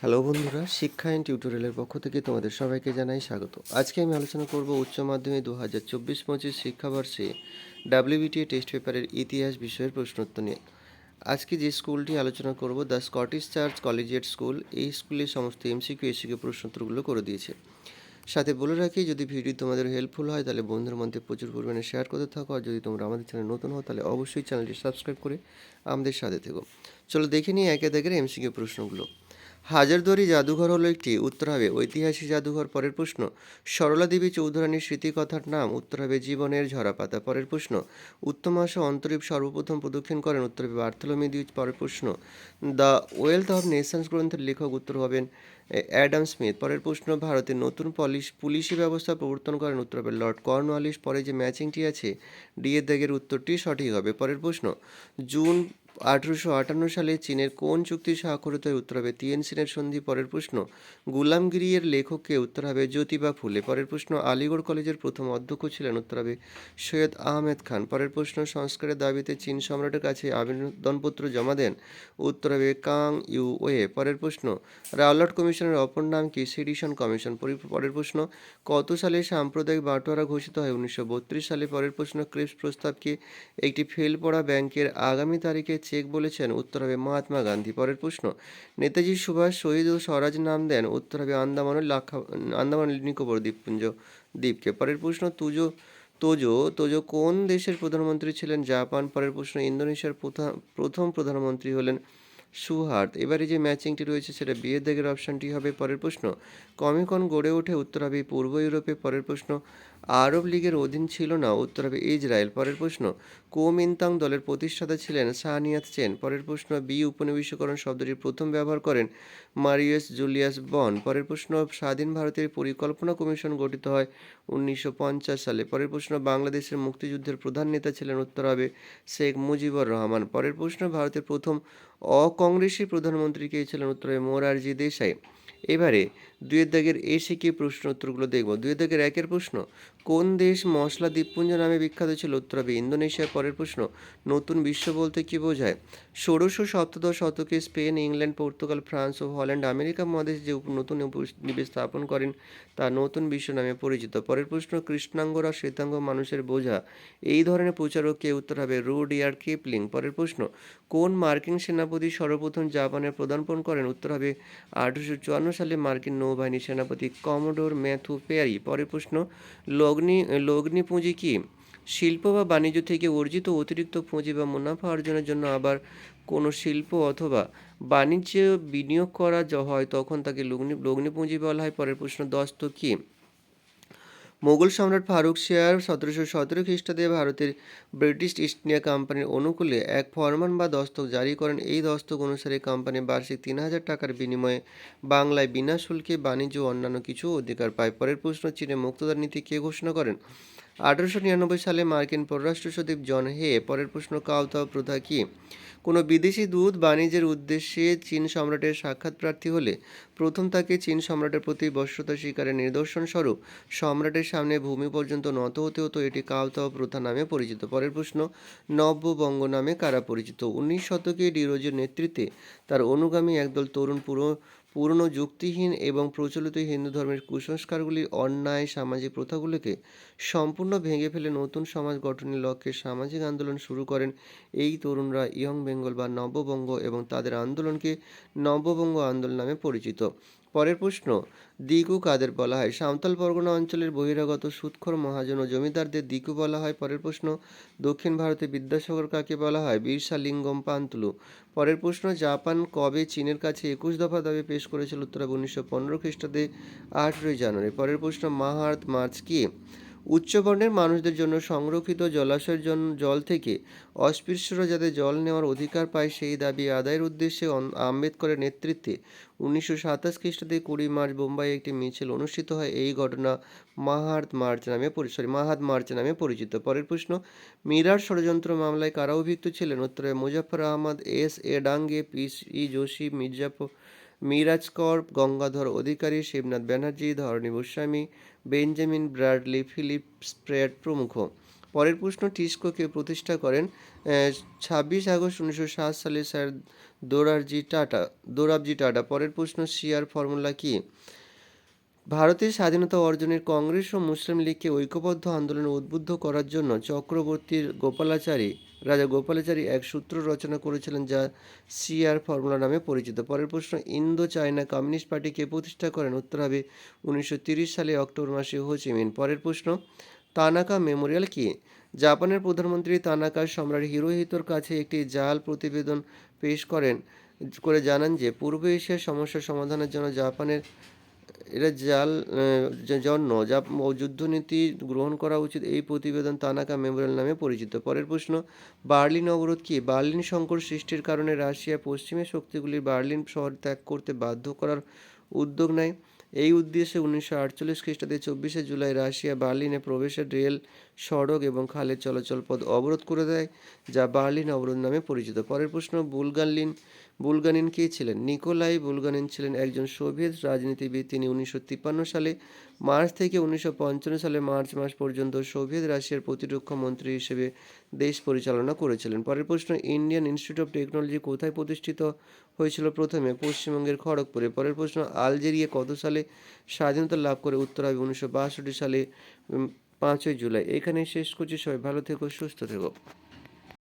Hello বন্ধুরা, শিক্ষা and টিউটোরিয়ালের পক্ষ থেকে তোমাদের সবাইকে জানাই স্বাগত। আজকে আমি আলোচনা করব উচ্চ মাধ্যমিক 2024-25 শিক্ষাবর্ষে ডাব্লিউবিটিএ টেস্ট পেপারের ইতিহাস বিষয়ের প্রশ্নোত্তর নিয়ে। আজকে যে স্কুলটি আলোচনা করব, the Scottish church collegiate school, এই স্কুলের সমস্ত এমসিকিউ এসিকিউ প্রশ্নোত্তরগুলো করে দিয়েছে। সাথে বলে রাখি, যদি ভিডিও তোমাদের হেল্পফুল হয় তাহলে বন্ধুদের মধ্যে প্রচুর পরিমাণে শেয়ার করতে থাকো, আর যদি তোমরা আমাদের চ্যানেল নতুন হও তাহলে অবশ্যই চ্যানেলটি সাবস্ক্রাইব করে আমাদের সাথে থেকো। চলো দেখে নিই একে একে এমসিকিউ প্রশ্নগুলো। হাজারদুয়ারি জাদুঘর হলো একটি, উত্তর হবে ঐতিহাসিক জাদুঘর। পরের প্রশ্ন, সরলা দেবী চৌধুরানীর স্মৃতিকথার নাম, উত্তর হবে জীবনের ঝরাপাতা। পরের প্রশ্ন, উত্তমাংশ অন্তরীপ সর্বপ্রথম প্রদক্ষিণ করেন, উত্তর হবে বার্থোলোমিউ দ্বিজ। পরের প্রশ্ন, দ্য ওয়েলথ অফ নেশনস গ্রন্থের লেখক, উত্তর হবেন অ্যাডাম স্মিথ। পরের প্রশ্ন, ভারতের নতুন পুলিশি ব্যবস্থা প্রবর্তন করেন, উত্তর হবে লর্ড কর্নওয়ালিস। পরে যে ম্যাচিংটি আছে ডি এর দাগের উত্তরটি সঠিক হবে। পরের প্রশ্ন, জুন 1858 সালে চীনের কোন চুক্তি স্বাক্ষরিত হয়, উত্তর হবে তিয়েনজিনের সন্ধি। পরের প্রশ্ন, গুলামগিরি এর লেখককে, উত্তর হবে জ্যোতিবা ফুলে। পরের প্রশ্ন, আলিগড় কলেজের প্রথম অধ্যক্ষ ছিলেন, উত্তর হবে সৈয়দ আহমেদ খান। পরের প্রশ্ন, সংস্কারের দাবিতে চীন সম্রাটের কাছে আবেদনপত্র জমা দেন, উত্তর হবে কাং ইউ ওয়ে। পরের প্রশ্ন, রাওলাট কমিশনের অপর নাম কি, সেডিশন কমিশন। পরের প্রশ্ন, কত সালে সাম্প্রদায়িক বাটোয়ারা ঘোষিত হয়, 1932 সালে। পরের প্রশ্ন, ক্রিপস প্রস্তাবকে একটি ফেল পড়া ব্যাংকের আগামী তারিখে চেক বলেছেন, উত্তর হবে মহাত্মা গান্ধী। পরের প্রশ্ন, নেতাজি সুভাষ শহীদ ও স্বরাজ নাম দেন, উত্তর হবে আন্দামান নিকোবর দ্বীপকে। পরের প্রশ্ন, তোজো তোজো কোন দেশের প্রধানমন্ত্রী ছিলেন, জাপান। পরের প্রশ্ন, ইন্দোনেশিয়ার প্রথম প্রধানমন্ত্রী হলেন সুহার্ত। এবারে যে ম্যাচিংটি রয়েছে সেটা বিয়ের দাগের অপশানটি হবে। পরের প্রশ্ন, কমিকন গড়ে ওঠে, উত্তর হবে পূর্ব ইউরোপে। পরের প্রশ্ন, আরব লীগের অধীন ছিল না, উত্তর হবে ইসরায়েল। পরের প্রশ্ন, কুওমিন্তাং দলের প্রতিষ্ঠাতা ছিলেন সানিয়াত চেন। পরের প্রশ্ন, উপনিবেশিকরণ শব্দটির প্রথম ব্যবহার করেন মারিয়াস জুলিয়াস বন। পরের প্রশ্ন, স্বাধীন ভারতের পরিকল্পনা কমিশন গঠিত হয় 1950 সালে। পরের প্রশ্ন, বাংলাদেশের মুক্তিযুদ্ধের প্রধান নেতা ছিলেন, উত্তর হবে শেখ মুজিবুর রহমান। পরের প্রশ্ন, ভারতের প্রথম অকংগ্রেসী প্রধানমন্ত্রী কে ছিলেন, উত্তর হবে মোরারজি দেশাই। এবারে দুয়ের দাগের এসিকিউ প্রশ্ন উত্তরগুলো দেখব। দুয়ের দাগের একের প্রশ্ন, কোন দেশ মশলা দ্বীপপুঞ্জ নামে বিখ্যাত ছিল, উত্তর হবে ইন্দোনেশিয়া। পরের প্রশ্ন, নতুন বিশ্ব বলতে কি বোঝায়? ষোড়শ সপ্তদশ শতকে স্পেন, ইংল্যান্ড, পর্তুগাল, ফ্রান্স ও হল্যান্ড আমেরিকা মহাদেশে যে নতুন উপনিবেশ স্থাপন করেন তা নতুন বিশ্ব নামে পরিচিত। পরের প্রশ্ন, কৃষ্ণাঙ্গরা শ্বেতাঙ্গ মানুষের বোঝা, এই ধরনের প্রচারক কে, উত্তর হবে রুডিয়ার্ড কিপলিং। পরের প্রশ্ন, কোন মার্কিন সেনাপতি সর্বপ্রথম জাপানে পদার্পণ করেন, উত্তর হবে 1854 সালে মার্কিন নৌবাহিনীর সেনাপতি কমোডোর ম্যাথু পেরি। পরের প্রশ্ন, লগ্নি পুঁজি কি? শিল্প বা বাণিজ্য থেকে অর্জিত অতিরিক্ত পুঁজি বা মুনাফা অর্জনের জন্য আবার কোনো শিল্প অথবা বাণিজ্যে বিনিয়োগ করা হয় তখন তাকে লগ্নি পুঁজি বলা হয়। পরের প্রশ্ন, দস্তক কি? মোগল সম্রাট ফারুক শিয়ার 1717 খ্রিস্টাব্দে ভারতের ব্রিটিশ ইস্ট ইন্ডিয়া কোম্পানির অনুকূলে এক ফরমান বা দস্তক জারি করেন। এই দস্তক অনুসারে কোম্পানি বার্ষিক 3000 টাকার বিনিময়ে বাংলায় বিনা শুল্কে বাণিজ্য ও অন্যান্য কিছু অধিকার পায়। পরের প্রশ্ন, চীনে মুক্তদার নীতি কে ঘোষণা করেন? 1899 সালে মার্কিন পররাষ্ট্র সচিব জন হে। পরের প্রশ্ন, কাওতাও প্রথা কি? কোনো বিদেশি দূত বাণিজ্যের উদ্দেশ্যে চীন সম্রাটের সাক্ষাৎ প্রার্থী হলে প্রথম তাকে চীন সম্রাটের প্রতি বশ্যতা স্বীকারের নিদর্শন স্বরূপ সম্রাটের সামনে ভূমি পর্যন্ত নত হতে হতো। এটি কাওতাও প্রথা নামে পরিচিত। পরের প্রশ্ন, নব্যবঙ্গ নামে কারা পরিচিত? 19 শতকে ডিরোজির নেতৃত্বে তার অনুগামী একদল তরুণ পুরনো যুক্তিহীন এবং প্রচলিত হিন্দু ধর্মের কুসংস্কারগুলি, অন্যায় সামাজিক প্রথাগুলিকে সম্পূর্ণ ভেঙে ফেলে নতুন সমাজ গঠনের লক্ষ্যে সামাজিক আন্দোলন শুরু করেন। এই তরুণরা ইয়ং বেঙ্গল বা নববঙ্গ এবং তাদের আন্দোলনকে নববঙ্গ আন্দোলন নামে পরিচিত। পরের প্রশ্ন, দিকু কাদের বলা হয়? সাঁওতাল পরগনা অঞ্চলের বহিরাগত সুদখোর মহাজন ও জমিদারদের দিকু বলা হয়। পরের প্রশ্ন, দক্ষিণ ভারতে বিদ্যাসাগর কাকে বলা হয়? বিরসালিঙ্গম পান্তুলু। পরের প্রশ্ন, জাপান কবে চীনের কাছে 21 দফা দাবি পেশ করেছিল? উত্তর হবে 1915 খ্রিস্টাব্দে 18 জানুয়ারি। পরের প্রশ্ন, মহাভারত মার্চ কি? উচ্চবর্ণের মানুষদের জন্য সংরক্ষিত জলাশয়ের জল থেকে অস্পৃশ্যরা যাতে জল নেওয়ার অধিকার পায় সেই দাবি আদায়ের উদ্দেশ্যে আম্বেদকরের নেতৃত্বে 1927 খ্রিস্টাব্দে 20 মার্চ বোম্বাইয়ে একটি মিছিল অনুষ্ঠিত হয়। এই ঘটনা মাহাদ মার্চ নামে পরিচিত। পরের প্রশ্ন, মিরার ষড়যন্ত্র মামলায় কারা অভিযুক্ত ছিলেন? উত্তরে Muzaffar Ahmad, S A Dange, P E Joshi, Mirajkar, Gangadhar Adhikari, Shibnath Banerjee, Dharani Goswami, Benjamin Bradley, Philip Spratt প্রমুখ। পরের প্রশ্ন, টিস্কোকে প্রতিষ্ঠা করেন 26 আগস্ট 1907 সালে স্যার দোরাবজি টাটা। পরের প্রশ্ন, শিয়ার ফর্মুলা কি? ভারতের স্বাধীনতা অর্জনের কংগ্রেস ও মুসলিম লীগকে ঐক্যবদ্ধ আন্দোলনে উদ্বুদ্ধ করার জন্য রাজা গোপালাচারী এক সূত্র রচনা করেছিলেন, যা সিআর ফর্মুলা নামে পরিচিত। পরের প্রশ্ন, ইন্দো চায়না কমিউনিস্ট পার্টি কে প্রতিষ্ঠা করেন? উত্তর হবে 1930 সালে অক্টোবর মাসে হো চি মিন। পরের প্রশ্ন, তানাকা মেমোরিয়াল কি? জাপানের প্রধানমন্ত্রী তানাকা সম্রাট হিরোহিতোর কাছে একটি জাল প্রতিবেদন পেশ করে জানান যে পূর্ব এশিয়ার সমস্যার সমাধানের জন্য যুদ্ধনীতি গ্রহণ করা উচিত। এই প্রতিবেদন তানাকা মেমোরিয়াল নামে পরিচিত। পরের প্রশ্ন, বার্লিন অবরোধ কি? বার্লিন সংকট সৃষ্টির কারণে রাশিয়া পশ্চিমী শক্তিগুলির বার্লিন শহর ত্যাগ করতে বাধ্য করার উদ্যোগ নেয়। এই উদ্দেশ্যে 1948 খ্রিস্টাব্দে 24শে জুলাই রাশিয়া বার্লিনে প্রবেশের রেল, সড়ক এবং খালের চলাচল পথ অবরোধ করে দেয়, যা বার্লিন অবরোধ নামে পরিচিত। পরের প্রশ্ন, বুলগানিন কে ছিলেন? নিকোলাই বুলগানিন ছিলেন একজন সোভিয়েত রাজনীতিবিদ। তিনি 1953 সালে মার্চ থেকে 1955 সালে মার্চ মাস পর্যন্ত সোভিয়েত রাশিয়ার প্রতিরক্ষা মন্ত্রী হিসেবে দেশ পরিচালনা করেছিলেন। পরের প্রশ্ন, ইন্ডিয়ান ইনস্টিটিউট অফ টেকনোলজি কোথায় প্রতিষ্ঠিত হয়েছিল? প্রথমে পশ্চিমবঙ্গের খড়গপুরে। পরের প্রশ্ন, আলজেরিয়া কত সালে স্বাধীনতা লাভ করে? উত্তর হবে 1962 সালে 5ই জুলাই। এখানেই শেষ করছি। সবাই ভালো থেকো, সুস্থ থেকো।